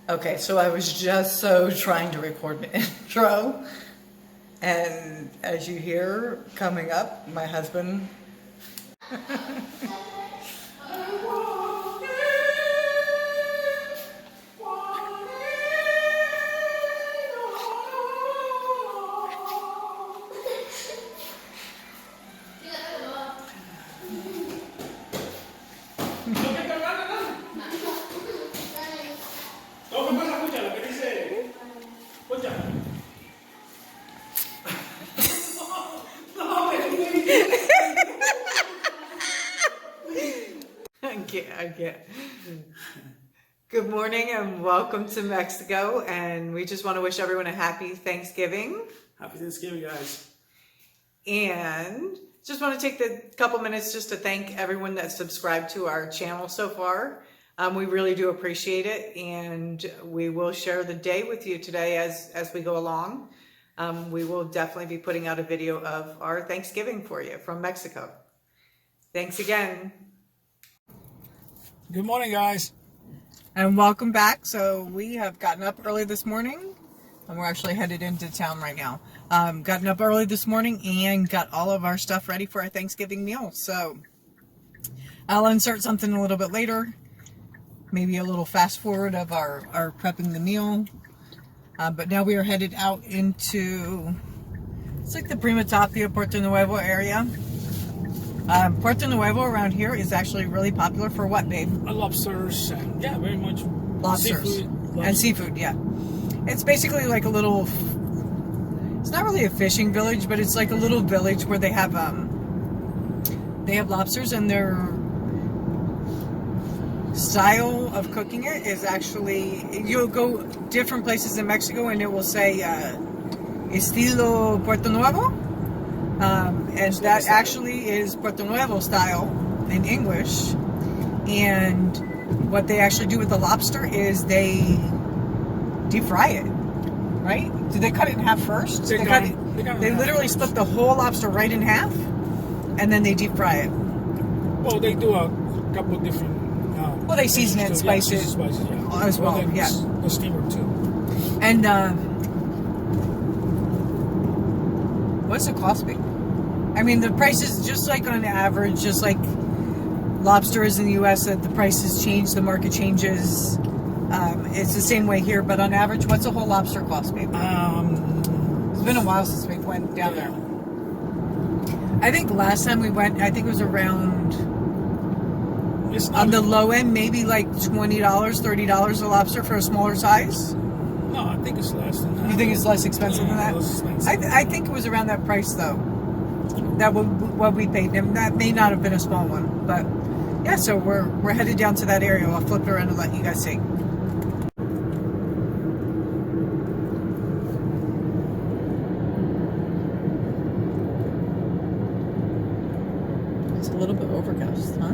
Okay, so I was just trying to record an intro, and as you hear coming up, my husband. I can't. Good morning and welcome to Mexico, and we just want to wish everyone a happy Thanksgiving. Happy Thanksgiving, guys. And just want to take the couple minutes just to thank everyone that's subscribed to our channel so far. We really do appreciate it, and we will share the day with you today as we go along. We will definitely be putting out a video of our Thanksgiving for you from Mexico. Thanks again. Good morning, guys. And welcome back. So we have gotten up early this morning, and we're actually headed into town right now. Gotten up early this morning and got all of our stuff ready for our Thanksgiving meal. So I'll insert something a little bit later, maybe a little fast forward of our prepping the meal. But now we are headed out into, it's like the Prima Tapia, Puerto Nuevo area. Puerto Nuevo around here is actually really popular for what, babe? Lobsters, and yeah, very much. Lobsters. And seafood, yeah. It's basically like a little, it's not really a fishing village, but it's like a little village where they have lobsters, and their style of cooking it is actually, you'll go different places in Mexico and it will say estilo Puerto Nuevo. And that actually is Puerto Nuevo style in English. And what they actually do with the lobster is they deep fry it, right? Do they cut it in half first? They literally split the whole lobster right in half, and then they deep fry it. Well, they do a couple different. Well, they season it, spice it as well. Yeah, the steamer too. And what's the cost be? I mean, the prices, just like on average, just like lobster is in the U.S., that the prices change, the market changes. It's the same way here, but on average, what's a whole lobster cost, babe? It's been a while since we went down there. I think last time we went, I think it was around, on the low end, maybe like $20, $30 a lobster for a smaller size. No, I think it's less than that. You think it's less expensive than that? Less expensive. I think it was around that price, though. That what we paid them. That may not have been a small one, but yeah. So we're headed down to that area. I'll flip it around and let you guys see. It's a little bit overcast, huh?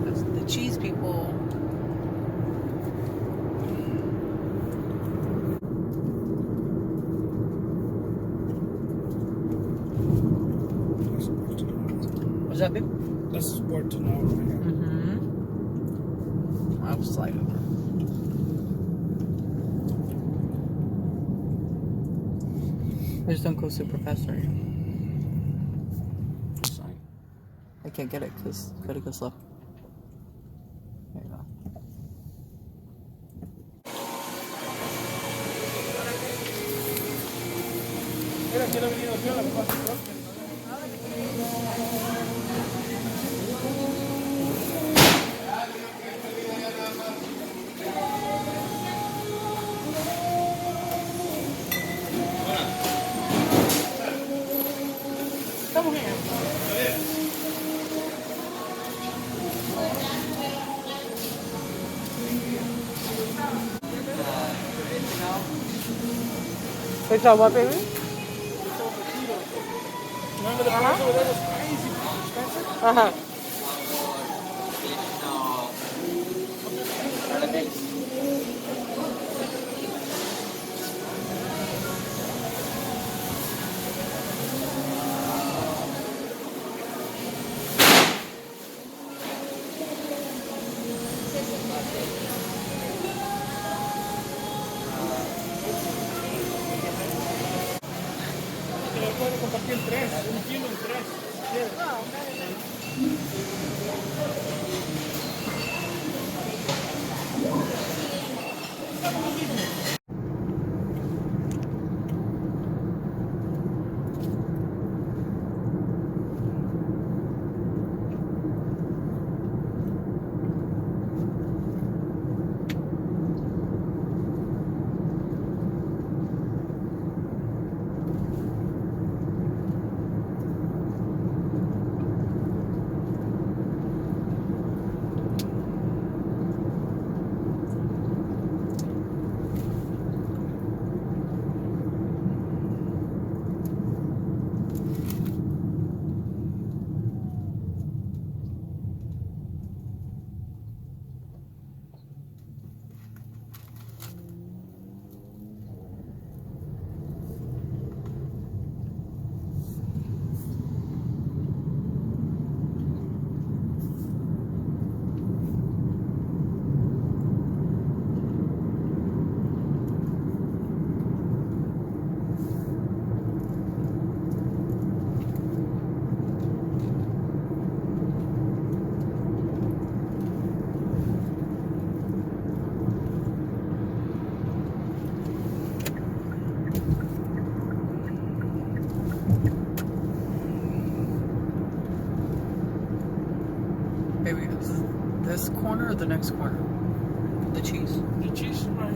That's the cheese people. What's that, babe? This is Puerto Nuevo right here. Mm-hmm. I'll slide over. I just don't go super fast, right? Sorry. I can't get it because you gotta go slow. There you go. Come here. It's all what, baby? Remember the price over there was crazy expensive? Uh-huh. puede compartir en 3, 1 kilo en 3. Maybe it's this corner or the next corner? The cheese. The cheese, right?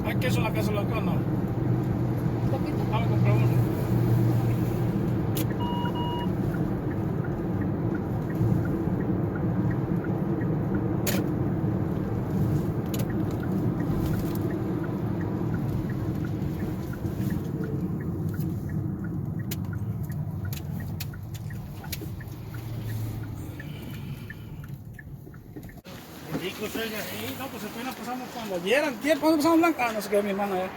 ¿Hay queso en la casa local? No. ¿Poquito? Ah, me compré uno. Ricos, oiga. Sí, no, pues apenas pasamos cuando vieran. ¿Cuándo pasamos blanca? Ah, no se quedó mi hermana ya.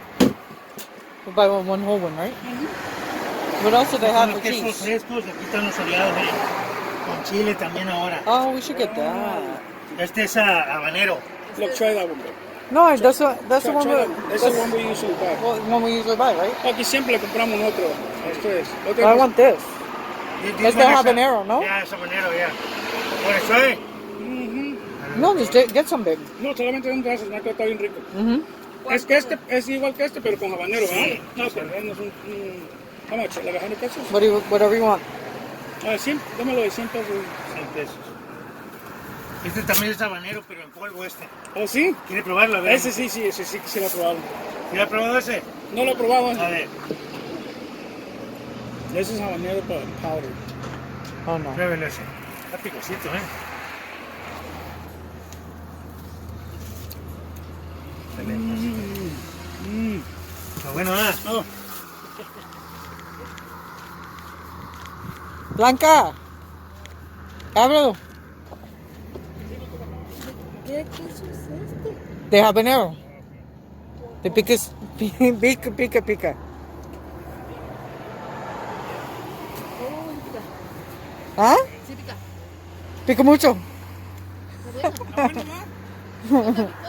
We'll buy one whole one, right? What else do they have Los for quesos cheese? frescos, aquí están los aliados con chile también ahora. Oh, we should get that. Este es habanero. Look, try that one, bro. No, that's the Try one. that one. Ese es el one we usually buy. One we usually buy, right? Aquí siempre le compramos otro a ustedes. I want this. This It's one the is habanero, no? Yeah, es habanero, yeah. Por eso es. No, just get some, baby. No, solamente un gracias, me ha quedado bien rico. Mm-hmm. Es que este es igual que este, pero con habanero, ¿verdad? Sí. No, pero no es un... how much? ¿Like 100 pesos? Whatever you want. Ah, 100, dámelo de 100 pesos. 100 pesos. Este también es habanero, pero en polvo este. ¿Oh, sí? ¿Quiere probarlo? A ver. Ese sí quisiera probarlo. ¿Sí ha probado ese? No lo he probado. A ver, Ese es habanero powder. Oh, no. pruébelo ese. Está picosito, ¿eh? Está bueno, ¿ah? No, Blanca. Ábrelo. ¿Qué queso es este? De habanero. De picas. Pica. Oh, pica. ¿Ah? Sí, pica. Pica mucho. está bueno, ¿verdad? Está picoso.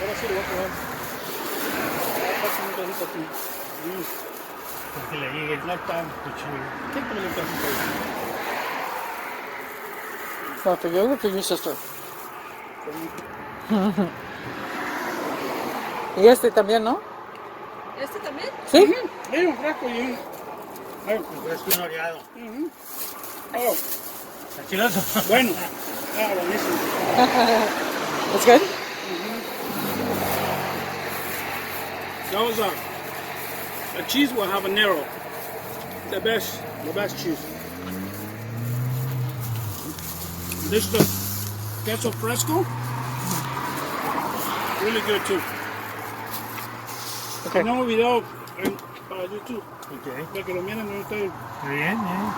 Ahora sí lo voy a probar. Pásame un pedacito aquí. Porque le llegue el cuchillo. Siempre me lo pedacito ahí. No, for you or for your sister? Y este también, ¿no? ¿Este también? Sí. Hay un frasco y un... Ay, Un fresco y un oreado. oh, ¿Está chiloso? bueno. Ah, buenísimo. It's good? That was a cheese with habanero. The best cheese. This is the queso fresco. Really good too. Okay. Tenemos video para YouTube. Ok. Para que lo miren ustedes. Muy bien, bien.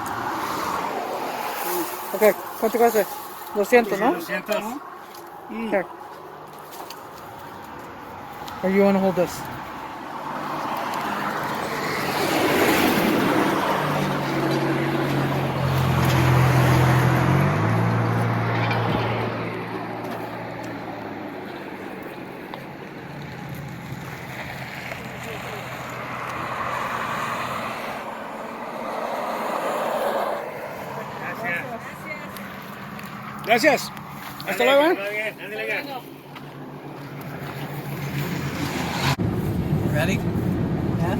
Okay. ¿Cuánto cuesta? 200, ¿no? 200. Here. Or you want to hold this? Gracias. Hasta luego, ¿eh? Bien, ándale, ya. Ready? Yeah.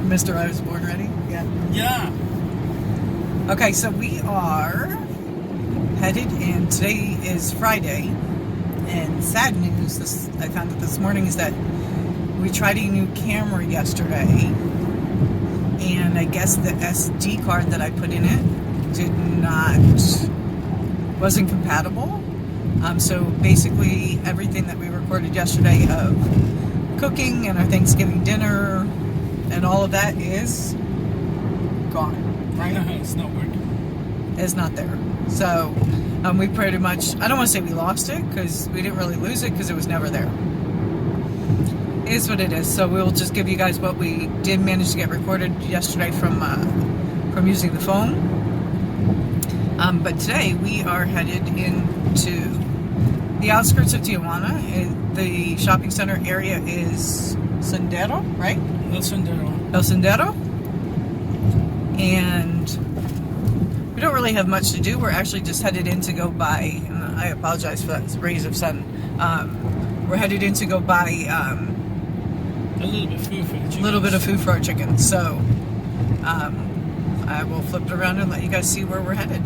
Mr. I was born ready. Yeah. Yeah. Okay, so we are headed in. Today is Friday, and sad news. I found out this morning is that we tried a new camera yesterday, and I guess the SD card that I put in it wasn't compatible. So basically, everything that we recorded yesterday of cooking and our Thanksgiving dinner and all of that is gone. Right? It's not working. Is not there. So we pretty much, I don't want to say we lost it because we didn't really lose it because it was never there. It is what it is. So we'll just give you guys what we did manage to get recorded yesterday from using the phone. But today we are headed into the outskirts of Tijuana. The shopping center area is Sendero, right? El Sendero. El Sendero. And we don't really have much to do. We're actually just headed in to go buy, and I apologize for that rays of sun. We're headed in to go buy A little bit of food for the chickens. a little bit of food for our chickens. So I will flip it around and let you guys see where we're headed.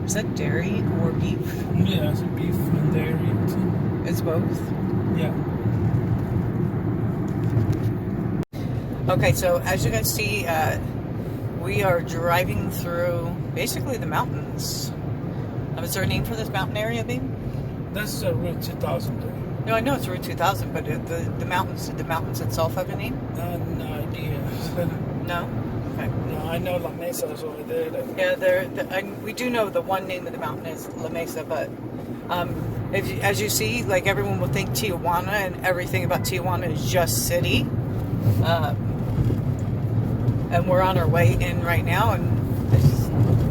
Is that dairy or beef? Yeah, it's beef and dairy. It's both. Yeah. Okay, so as you guys see, we are driving through basically the mountains. Is there a name for this mountain area, babe? That's Route 2000. No, I know it's Route 2000, but the mountains, did the mountains itself have a name? No idea. No? Okay. No, I know La Mesa is over there. Yeah, we do know the one name of the mountain is La Mesa, but as you see, like everyone will think Tijuana, and everything about Tijuana is just city. And we're on our way in right now, and it's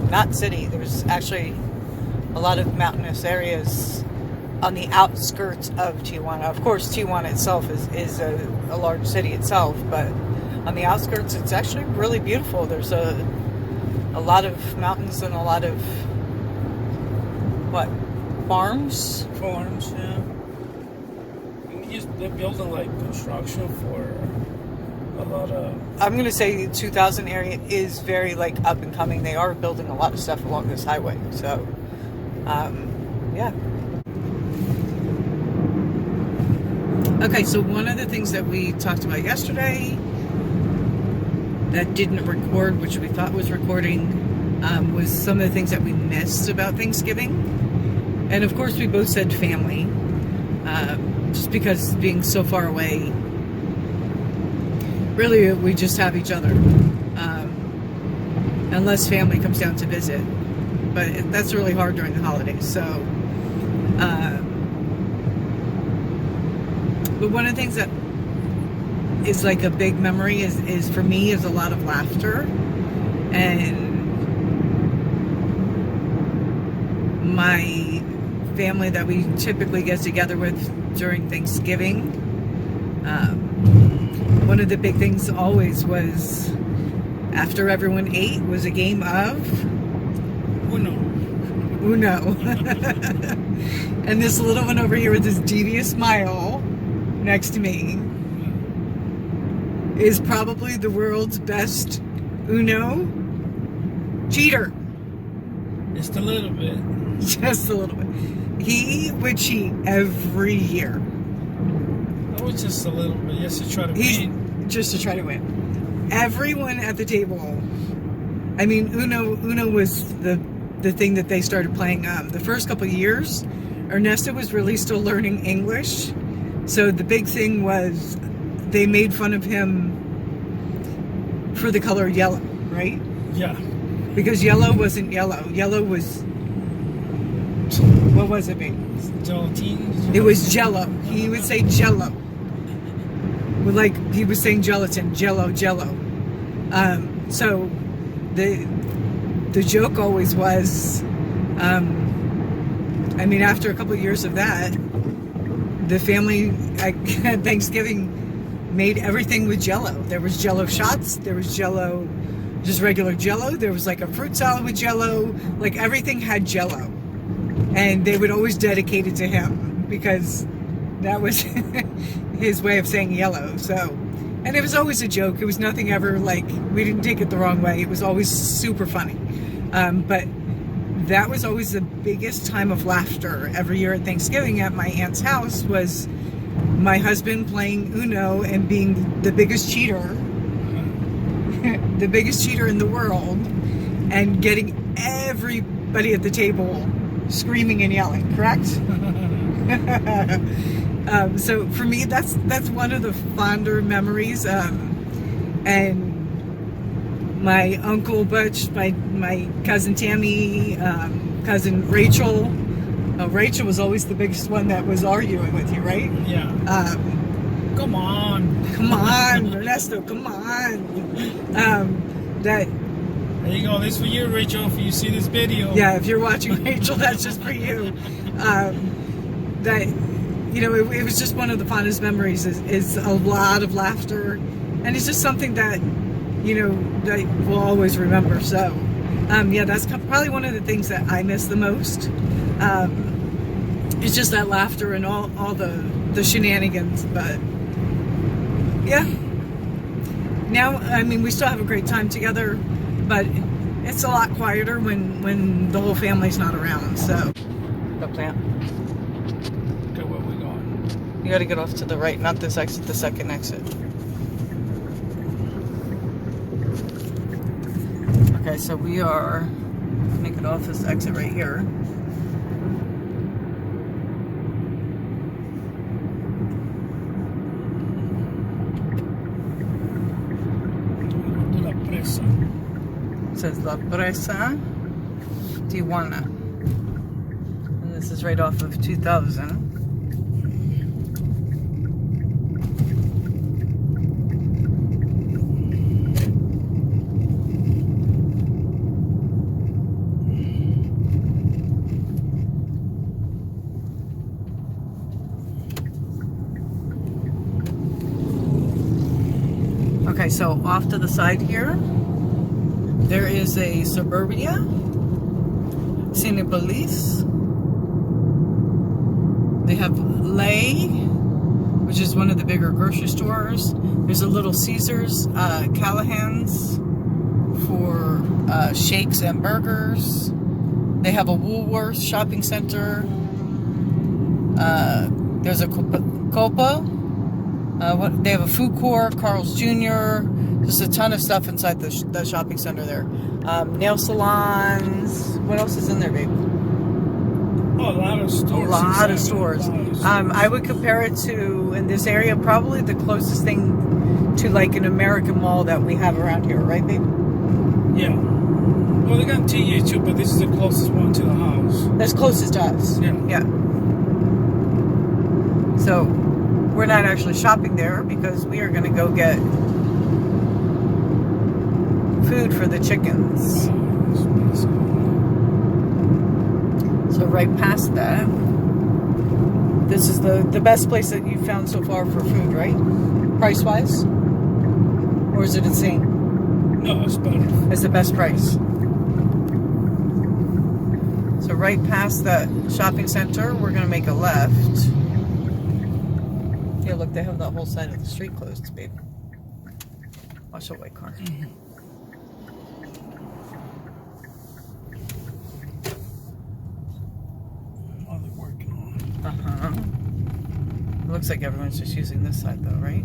not city. There's actually a lot of mountainous areas on the outskirts of Tijuana. Of course, Tijuana itself is a large city itself, but on the outskirts, it's actually really beautiful. There's a lot of mountains and a lot of farms. Farms, yeah. They're building like construction for a lot of. I'm gonna say the 2000 area is very like up and coming. They are building a lot of stuff along this highway. So, yeah. Okay, so one of the things that we talked about yesterday that didn't record, which we thought was recording, was some of the things that we missed about Thanksgiving. And of course, we both said family, just because being so far away, really we just have each other, unless family comes down to visit. But that's really hard during the holidays. So, but one of the things that is like a big memory is for me is a lot of laughter, and my family that we typically get together with during Thanksgiving. One of the big things always was after everyone ate was a game of Uno. And this little one over here with this devious smile next to me is probably the world's best Uno, cheater. Just a little bit. Just a little bit. He would cheat every year. I was just a little bit, just to try to win. Just to try to win. Everyone at the table. I mean, Uno was the thing that they started playing. The first couple of years, Ernesto was really still learning English. So the big thing was they made fun of him for the color yellow, right? Yeah. Because yellow wasn't yellow. Yellow was, what was it, babe? Gelatine. It was jello. He would say jello. Like he was saying gelatin, jello. So the joke always was, I mean, after a couple of years of that, the family at Thanksgiving made everything with jello. There was jello shots, there was jello, just regular jello, there was like a fruit salad with jello, like everything had jello. And they would always dedicate it to him because that was his way of saying yellow. So, and it was always a joke. It was nothing ever like, we didn't take it the wrong way. It was always super funny. But that was always the biggest time of laughter every year at Thanksgiving at my aunt's house, was my husband playing Uno and being the biggest cheater, the biggest cheater in the world, and getting everybody at the table screaming and yelling, correct? So for me, that's one of the fonder memories. And my uncle Butch, my cousin Tammy, cousin Rachel. Rachel was always the biggest one that was arguing with you, right? Yeah. Come on. Come on, Ernesto, come on. That. There you go. This is for you, Rachel. If you see this video. Yeah, if you're watching, Rachel, that's just for you. That, you know, it was just one of the fondest memories. Is a lot of laughter, and it's just something that, you know, that we'll always remember. So, yeah, that's probably one of the things that I miss the most. It's just that laughter and all the shenanigans. But yeah, now, I mean, we still have a great time together, but it's a lot quieter when the whole family's not around. So, the plant. Okay, where we going? You got to get off to the right, not this exit, the second exit. Okay, so we are making off this exit right here. La presa. It says La Presa Tijuana. And this is right off of 2000. Okay, so off to the side here, there is a Suburbia, Cinepolis. They have Lay, which is one of the bigger grocery stores. There's a Little Caesars, Callahan's for shakes and burgers. They have a Woolworths shopping center. There's a Copa. They have a food court, Carl's Jr., just a ton of stuff inside the shopping center there. Nail salons. What else is in there, babe? Oh, a lot of stores. A lot of stores. I would compare it to, in this area, probably the closest thing to like an American mall that we have around here, right, babe? Yeah. Well, they got TA too, but this is the closest one to the house. That's closest to us. Yeah. Yeah. So, we're not actually shopping there because we are going to go get food for the chickens. So right past that, this is the best place that you've found so far for food, right? Price-wise? Or is it insane? No, it's better. It's the best price. So right past that shopping center, we're going to make a left. Yeah, look, they have that whole side of the street closed, babe. Watch the white car. looks like everyone's just using this side though, right?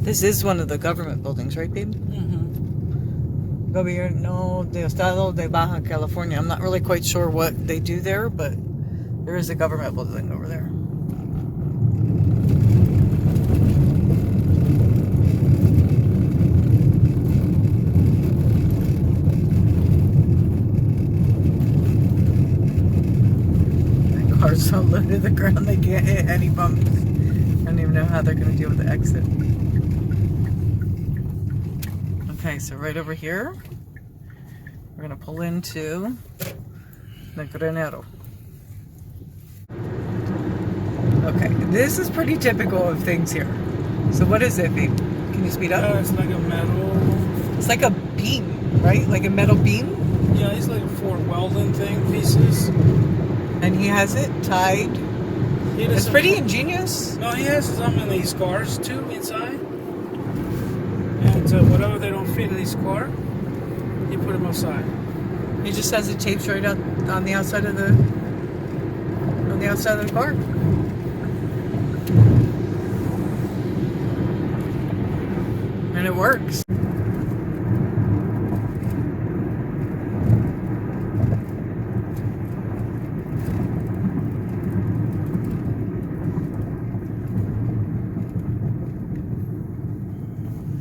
This is one of the government buildings, right, babe? Gobierno de Estado de Baja California. I'm not really quite sure what they do there, but there is a government building over there. My car's so low to the ground they can't hit any bumps. I don't even know how they're going to deal with the exit. Okay, so right over here, we're going to pull into the Granero. Okay, this is pretty typical of things here. So what is it, babe? Can you speed up? It's like a metal. It's like a beam, right? Like a metal beam? Yeah, it's like for welding thing pieces. And he has it tied. He It's doesn't- pretty ingenious. No, he has some in these cars too inside. And whatever they don't fit in his car, he put them outside. He just has it taped right out on the outside of the car. And it works.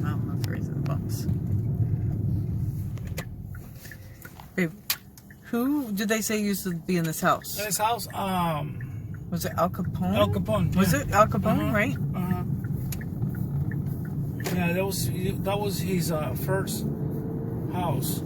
Wow, that's raising the bumps. Babe, who did they say used to be in this house? His house, Was it Al Capone? Al Capone. Was yeah. it Al Capone, Uh-huh. right? Yeah, that was his first house.